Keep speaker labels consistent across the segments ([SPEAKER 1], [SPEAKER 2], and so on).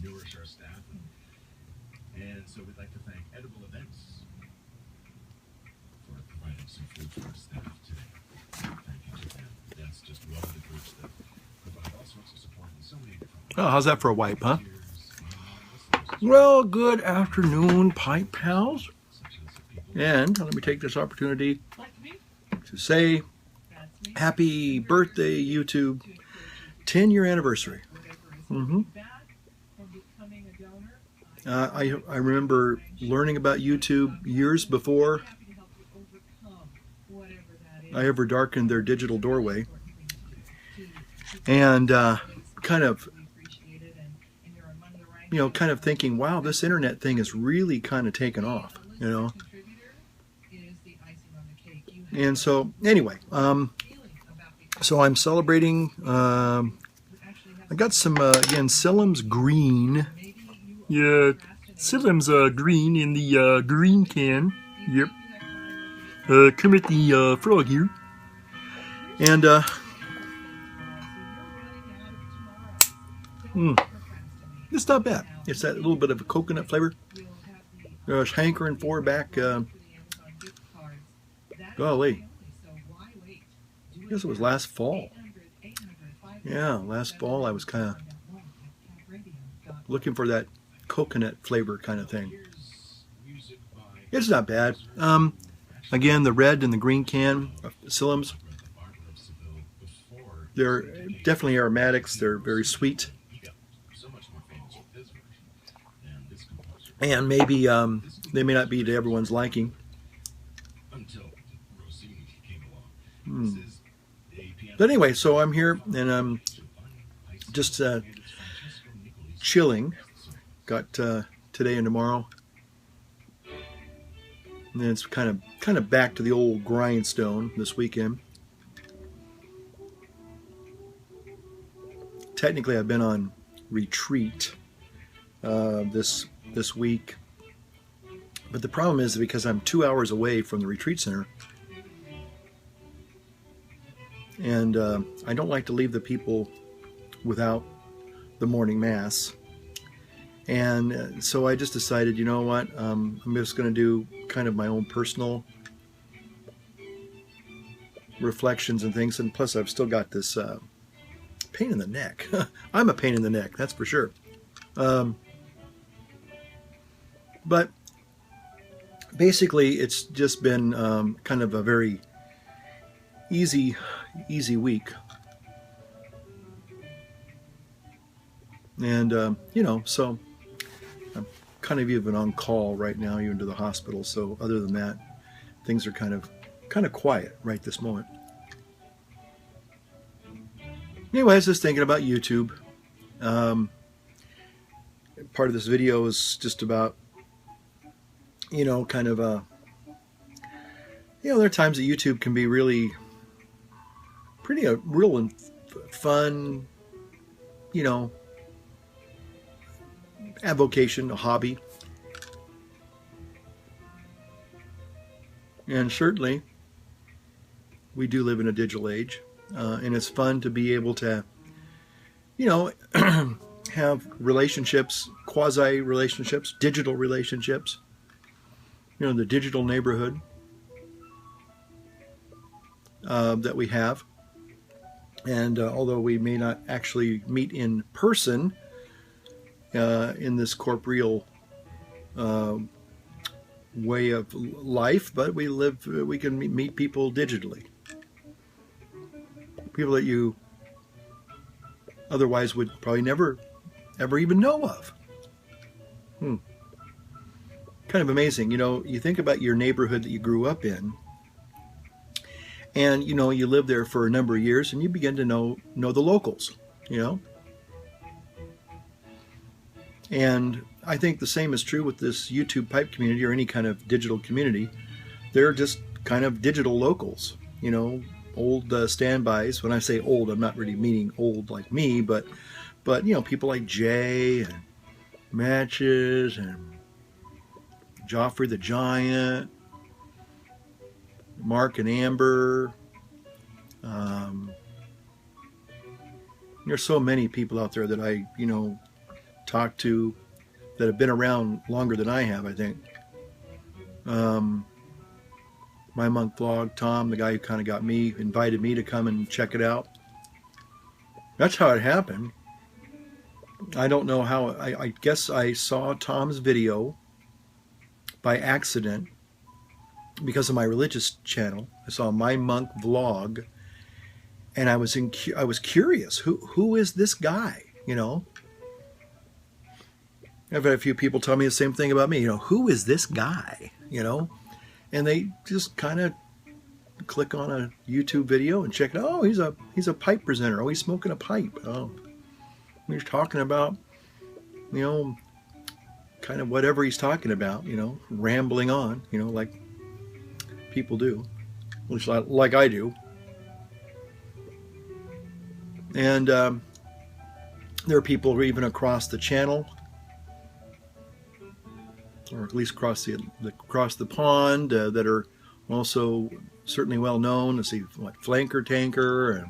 [SPEAKER 1] nourish our staff. And so we'd like to thank Edible Events for providing some food for our staff today. Thank you to them. That's just one of the groups that provide all sorts of support in so many different ways.
[SPEAKER 2] Oh, how's that for a wipe, huh? Well, good afternoon, Pipe Pals. And let me take this opportunity to say happy birthday, YouTube. 10-year anniversary. I remember learning about YouTube years before I ever darkened their digital doorway, and kind of thinking, wow, this internet thing is really kind of taken off, And so anyway, so I'm celebrating. I got some again Sillam's green. Yeah, Sillam's green in the green can. Yep. Kermit the Frog here. And it's not bad. It's that little bit of a coconut flavor. I was hankering for back. Golly, I guess it was last fall. Yeah, last fall I was kind of looking for that coconut flavor kind of thing. It's not bad. Again, the red and the green can of Sillam's. They're definitely aromatics. They're very sweet. And maybe they may not be to everyone's liking. But anyway, so I'm here and I'm just chilling. Got today and tomorrow, and then it's kind of back to the old grindstone this weekend. Technically, I've been on retreat this week, but the problem is because I'm 2 hours away from the retreat center. And I don't like to leave the people without the morning mass. And so I just decided, you know what, I'm just going to do kind of my own personal reflections and things. And plus I've still got this pain in the neck. I'm a pain in the neck, that's for sure. But basically it's just been kind of a very easy week, and so I'm kind of even on call right now, even to the hospital. So other than that, things are kind of quiet right this moment. Anyway, I was just thinking about YouTube. Part of this video is just about there are times that YouTube can be really pretty real and fun, avocation, a hobby. And certainly we do live in a digital age, and it's fun to be able to, have relationships, quasi-relationships, digital relationships, the digital neighborhood that we have. And although we may not actually meet in person in this corporeal way of life, but we can meet people digitally. People that you otherwise would probably never, ever even know of. Kind of amazing. You think about your neighborhood that you grew up in, and you live there for a number of years, and you begin to know the locals, And I think the same is true with this YouTube pipe community or any kind of digital community. They're just kind of digital locals, old standbys. When I say old, I'm not really meaning old like me, but people like Jay and Matches and Joffrey the Giant, Mark and Amber. There's so many people out there that I, talked to that have been around longer than I have, I think. My Monk Vlog, Tom, the guy who kind of got me, invited me to come and check it out. That's how it happened. I don't know how. I guess I saw Tom's video by accident because of my religious channel. I saw My Monk Vlog, and I was curious. Who is this guy? You know, I've had a few people tell me the same thing about me. You know, who is this guy? You know, and they just kind of click on a YouTube video and check it out. Oh, he's a pipe presenter. Oh, he's smoking a pipe. Oh, he's talking about, you know, kind of whatever he's talking about, you know, rambling on, you know, like people do, at least like I do. And there are people who are even across the channel, or at least across the pond, that are also certainly well known. Let's see, what, Flanker Tanker and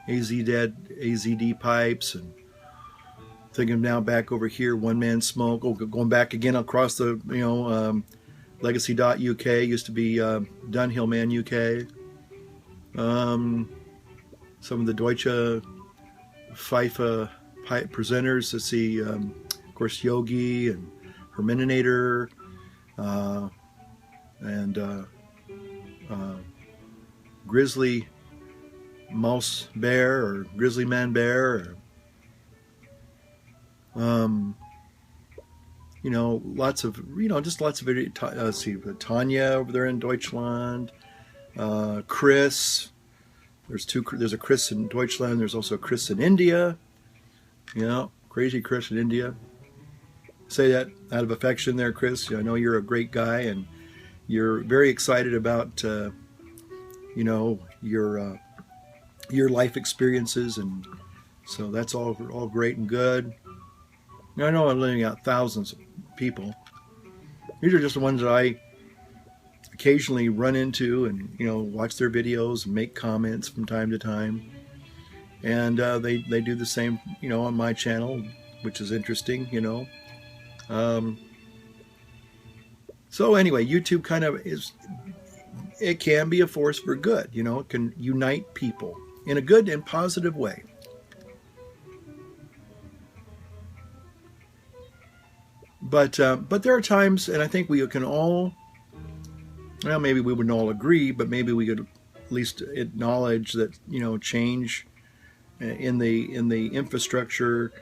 [SPEAKER 2] AZD Pipes, and thinking now back over here, One Man Smoke. Oh, going back again across the, you know, Legacy.uk used to be Dunhill Man UK. Some of the Deutsche Pfeife pipe presenters. Let's see, of course, Yogi and Herminator, and Grizzly Mouse Bear, or Grizzly Man Bear, or, you know, lots of, you know, just lots of video. Let's see, Tanya over there in Deutschland, Chris. There's a Chris in Deutschland. There's also a Chris in India. You know, crazy Chris in India. Say that out of affection there, Chris. I know you're a great guy, and you're very excited about, you know, your life experiences, and so that's all great and good. Now, I know I'm letting out thousands of people. These are just the ones that I occasionally run into, and, you know, watch their videos and make comments from time to time. And they do the same, you know, on my channel, which is interesting, you know. So anyway, YouTube kind of it can be a force for good, you know. It can unite people in a good and positive way. But there are times, and I think we can all, well, maybe we wouldn't all agree, but maybe we could at least acknowledge that, you know, change in the infrastructure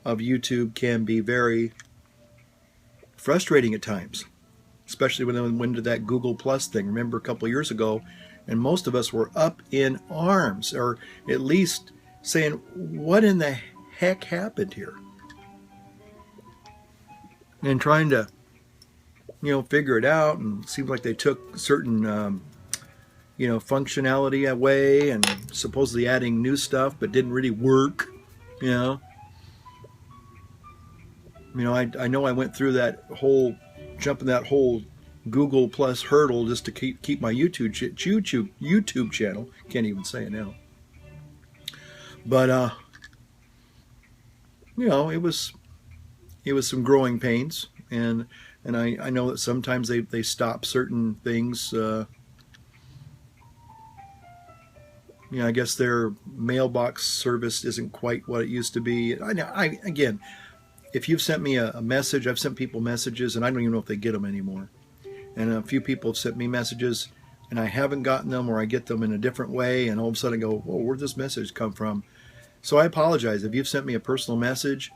[SPEAKER 2] of YouTube can be very frustrating at times, especially when they went into that Google Plus thing. Remember a couple of years ago, and most of us were up in arms, or at least saying, what in the heck happened here? And trying to, you know, figure it out. And it seemed like they took certain, you know, functionality away, and supposedly adding new stuff, but didn't really work, you know. You know, I know I went through that whole, jumping that whole Google Plus hurdle just to keep my YouTube channel. Can't even say it now. But you know, it was some growing pains, and I know that sometimes they stop certain things. You know, I guess their mailbox service isn't quite what it used to be. Again, if you've sent me a message, I've sent people messages, and I don't even know if they get them anymore. And a few people have sent me messages, and I haven't gotten them, or I get them in a different way, and all of a sudden I go, whoa, where'd this message come from? So I apologize. If you've sent me a personal message,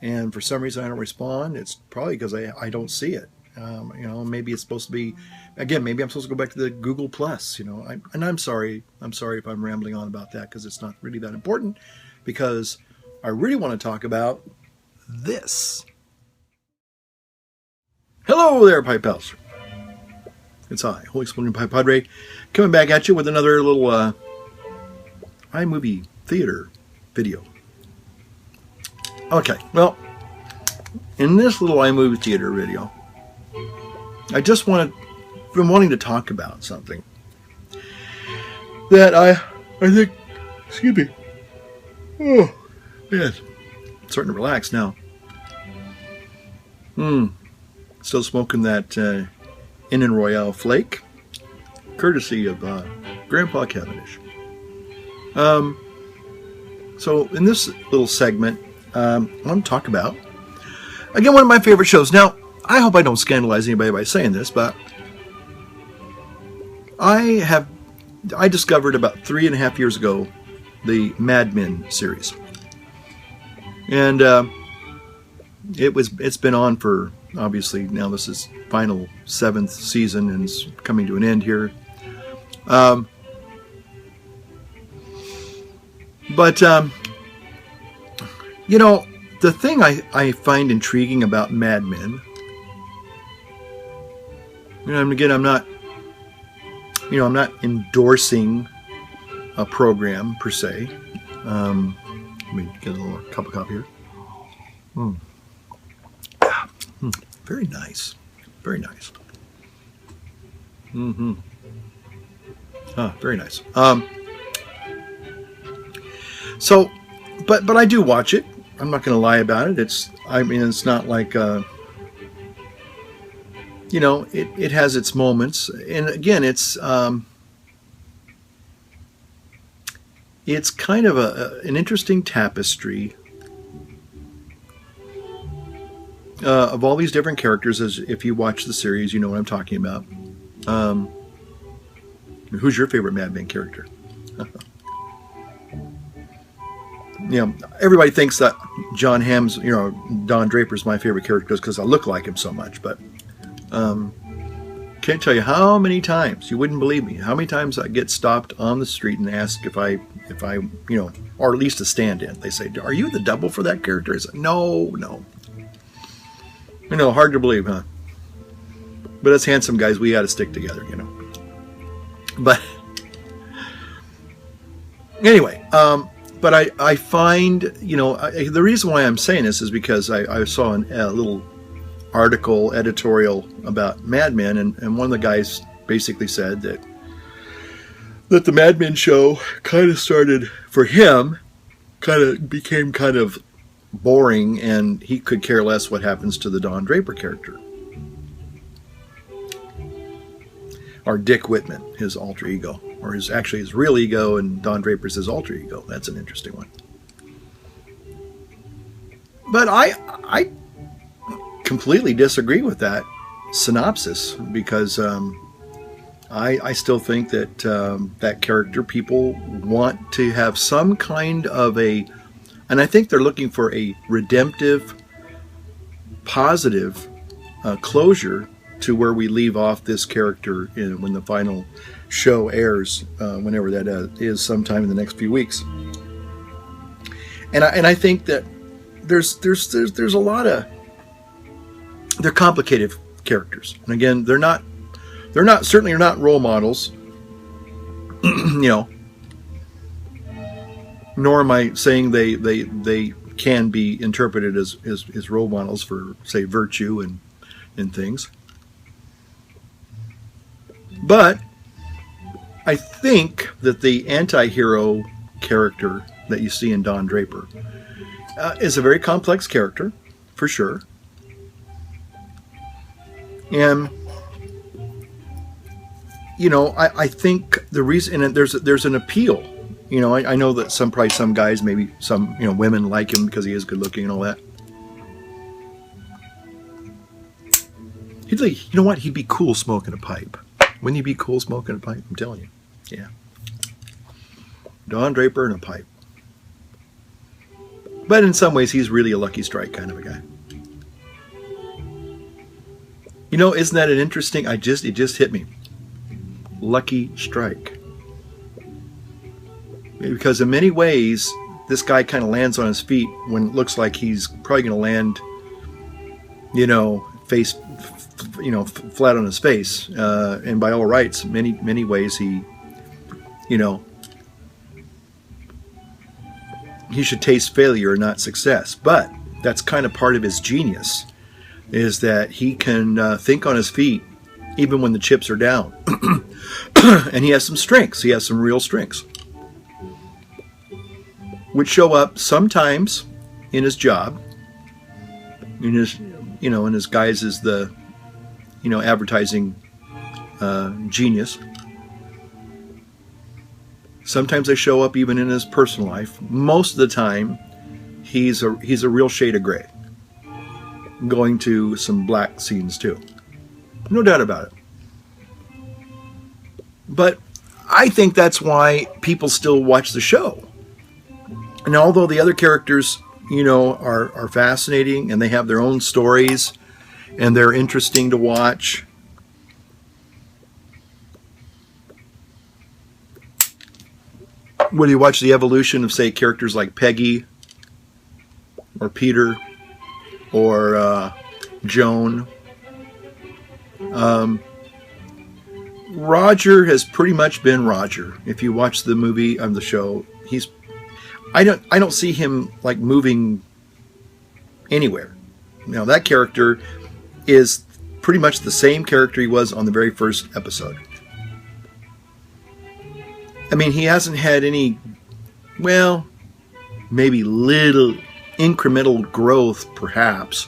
[SPEAKER 2] and for some reason I don't respond, it's probably because I don't see it. You know, maybe it's supposed to be, again, maybe I'm supposed to go back to the Google Plus, you know. And I'm sorry if I'm rambling on about that, because it's not really that important, because I really want to talk about this. Hello there, Pipe Pals. It's I, Holy Exploding Pipe Padre, coming back at you with another little iMovie theater video. Okay, well, in this little iMovie theater video, I just been wanting to talk about something that I think, excuse me, oh, man, I'm starting to relax now. Still smoking that In and Royale Flake, courtesy of Grandpa Cavendish. So in this little segment, I want to talk about, again, one of my favorite shows. Now, I hope I don't scandalize anybody by saying this, but I discovered about 3.5 years ago the Mad Men series. And it's been on for, obviously, now this is final 7th season and it's coming to an end here. But you know, the thing I find intriguing about Mad Men, and again, I'm not endorsing a program per se. Let me get a little cup of coffee here. Very nice. Very nice. Very nice. So, but I do watch it. I'm not going to lie about it. It's not like, it has its moments. And again, it's kind of an interesting tapestry of all these different characters. As if you watch the series, you know what I'm talking about. Who's your favorite Mad Men character? Everybody thinks that John Hamm's, Don Draper's my favorite character just because I look like him so much. But can't tell you how many times, you wouldn't believe me, how many times I get stopped on the street and asked if I, or at least a stand-in. They say, "Are you the double for that character?" I say, No. Hard to believe, huh? But as handsome guys, we got to stick together, But anyway, but I find, the reason why I'm saying this is because I saw a little article, editorial about Mad Men, and one of the guys basically said that the Mad Men show kind of started, for him, became kind of boring, and he could care less what happens to the Don Draper character. Or Dick Whitman, his alter ego. Or his real ego, and Don Draper's his alter ego. That's an interesting one. But I completely disagree with that synopsis, because I still think that that character, people want to have some kind of and I think they're looking for a redemptive, positive closure to where we leave off this character when the final show airs, whenever that is, sometime in the next few weeks. And I think that there's a lot of, they're complicated characters, and again, they're not certainly not role models, nor am I saying they can be interpreted as role models for, say, virtue and things. But I think that the anti-hero character that you see in Don Draper is a very complex character, for sure. And I think the reason, and there's an appeal. I know that some guys, maybe some women like him because he is good looking and all that. He'd be cool smoking a pipe. Wouldn't he be cool smoking a pipe? I'm telling you. Yeah. Don Draper and a pipe. But in some ways, he's really a Lucky Strike kind of a guy. Isn't that an interesting, it just hit me. Lucky Strike. Because in many ways, this guy kind of lands on his feet when it looks like he's probably going to land, face, flat on his face. And by all rights, many ways he should taste failure, not success. But that's kind of part of his genius, is that he can think on his feet even when the chips are down. And he has some strengths. He has some real strengths, which show up sometimes in his job, in his in his guise as the, advertising genius. Sometimes they show up even in his personal life. Most of the time, he's a real shade of gray. Going to some black scenes too. No doubt about it. But I think that's why people still watch the show. And although the other characters, are fascinating and they have their own stories and they're interesting to watch, when you watch the evolution of, say, characters like Peggy or Peter or Joan, Roger has pretty much been Roger. If you watch the movie on the show, I don't see him like moving anywhere. That character is pretty much the same character he was on the very first episode. I mean, he hasn't had any, well, maybe little incremental growth, perhaps.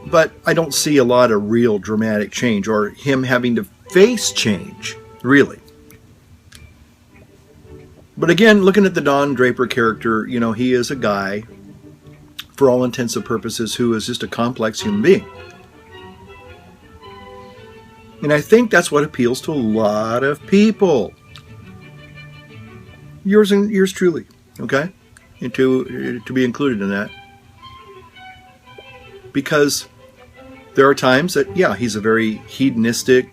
[SPEAKER 2] But I don't see a lot of real dramatic change or him having to face change, really. But again, looking at the Don Draper character, he is a guy, for all intents and purposes, who is just a complex human being. And I think that's what appeals to a lot of people. Yours truly, okay? And to be included in that. Because there are times that, yeah, he's a very hedonistic,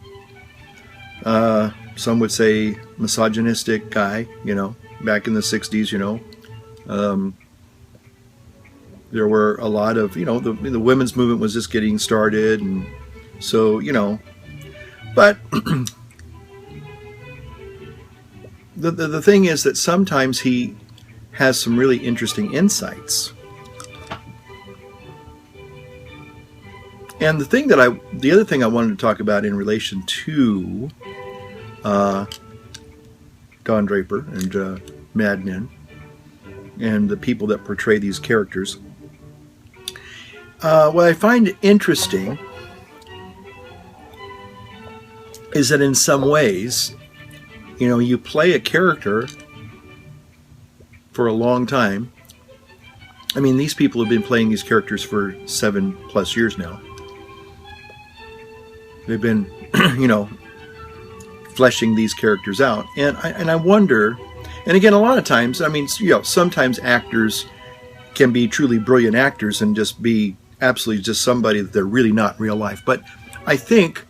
[SPEAKER 2] some would say misogynistic guy, back in the 60s, there were a lot of, the women's movement was just getting started. And so, but the thing is that sometimes he has some really interesting insights. And the other thing I wanted to talk about in relation to Don Draper and Mad Men and the people that portray these characters, what I find interesting is that in some ways, you play a character for a long time. I mean, these people have been playing these characters for 7+ years now. They've been, fleshing these characters out. And I wonder, and again, a lot of times, I mean, sometimes actors can be truly brilliant actors and just be absolutely just somebody that they're really not in real life. But I think,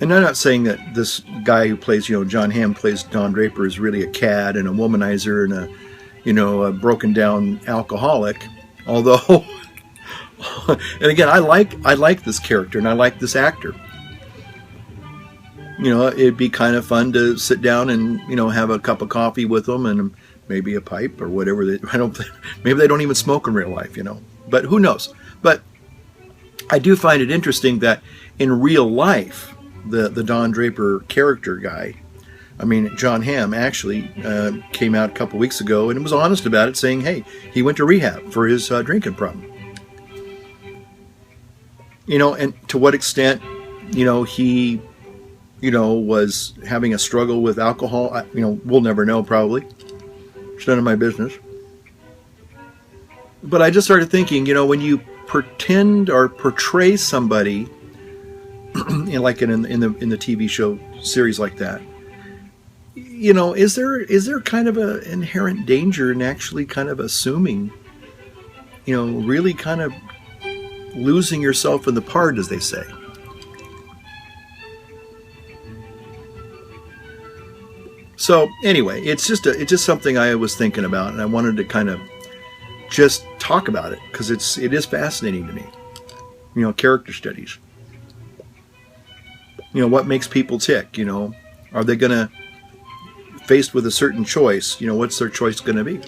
[SPEAKER 2] and I'm not saying that this guy who plays, John Hamm plays Don Draper is really a cad and a womanizer and a broken down alcoholic. Although, and again, I like this character and I like this actor. It'd be kind of fun to sit down and, have a cup of coffee with them and maybe a pipe or whatever. Maybe they don't even smoke in real life, but who knows? But I do find it interesting that in real life, the Don Draper character guy, I mean, John Hamm actually came out a couple weeks ago and was honest about it, saying, hey, he went to rehab for his drinking problem. And to what extent, he, was having a struggle with alcohol, we'll never know probably. It's none of my business. But I just started thinking, when you pretend or portray somebody, like in the TV show series like that, is there kind of an inherent danger in actually kind of assuming, really kind of losing yourself in the part, as they say. So anyway, it's just something I was thinking about, and I wanted to kind of just talk about it because it is fascinating to me. Character studies. What makes people tick? Are they going to, faced with a certain choice, what's their choice going to be?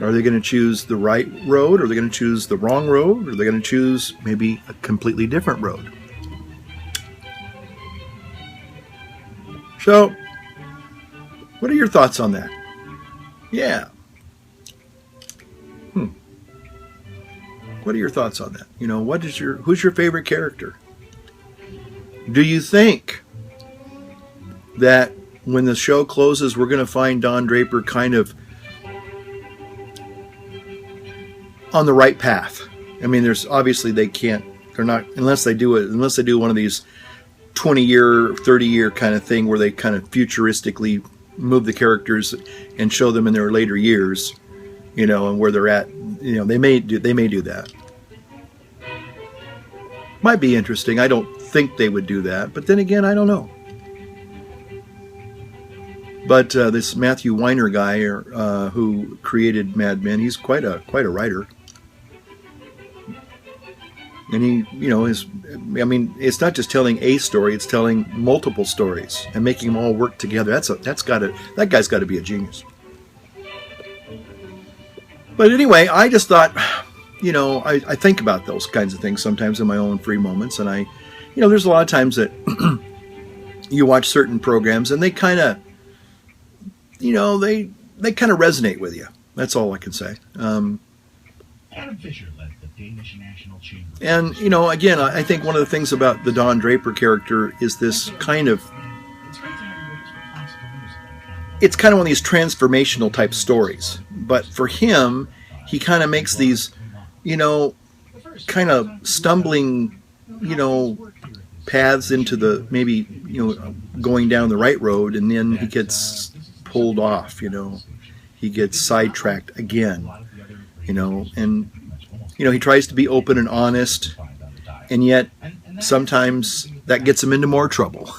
[SPEAKER 2] Are they going to choose the right road? Or are they going to choose the wrong road? Or are they going to choose maybe a completely different road? So, what are your thoughts on that? Yeah. What are your thoughts on that? You know, who's your favorite character? Do you think that when the show closes, we're going to find Don Draper kind of on the right path? I mean, there's obviously they're not, unless they do one of these 20-year, 30-year kind of thing where they kind of futuristically move the characters and show them in their later years, you know, and where they're at. You know, they may do that. Might be interesting. I don't think they would do that, but then again, I don't know. But this Matthew Weiner guy who created Mad Men, he's quite a writer. And he, you know, it's not just telling a story; it's telling multiple stories and making them all work together. That guy's got to be a genius. But anyway, I just thought, you know, I think about those kinds of things sometimes in my own free moments, and you know, there's a lot of times that you watch certain programs and they kind of, you know, they kind of resonate with you. That's all I can say.
[SPEAKER 1] Adam Fisher led the Danish National Chamber.
[SPEAKER 2] And, you know, again, I think one of the things about the Don Draper character is this kind of, it's kind of one of these transformational type stories. But for him, he kind of makes these, you know, kind of stumbling, you know, paths into the, maybe, you know, going down the right road, and then he gets pulled off, you know. He gets sidetracked again, you know, and, you know, he tries to be open and honest, and yet sometimes that gets him into more trouble.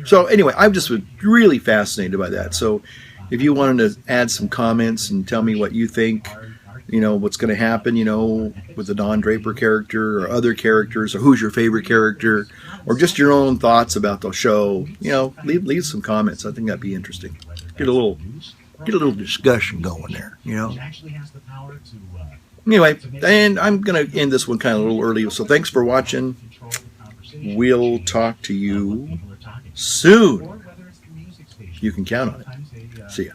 [SPEAKER 2] So anyway, I just was really fascinated by that. So if you wanted to add some comments and tell me what you think, you know, what's going to happen, you know, with the Don Draper character or other characters, or who's your favorite character, or just your own thoughts about the show, you know, leave some comments. I think that'd be interesting. Get a little discussion going there, you know. Anyway, and I'm going to end this one kind of a little early. So thanks for watching. We'll talk to you soon. You can count on it. See ya.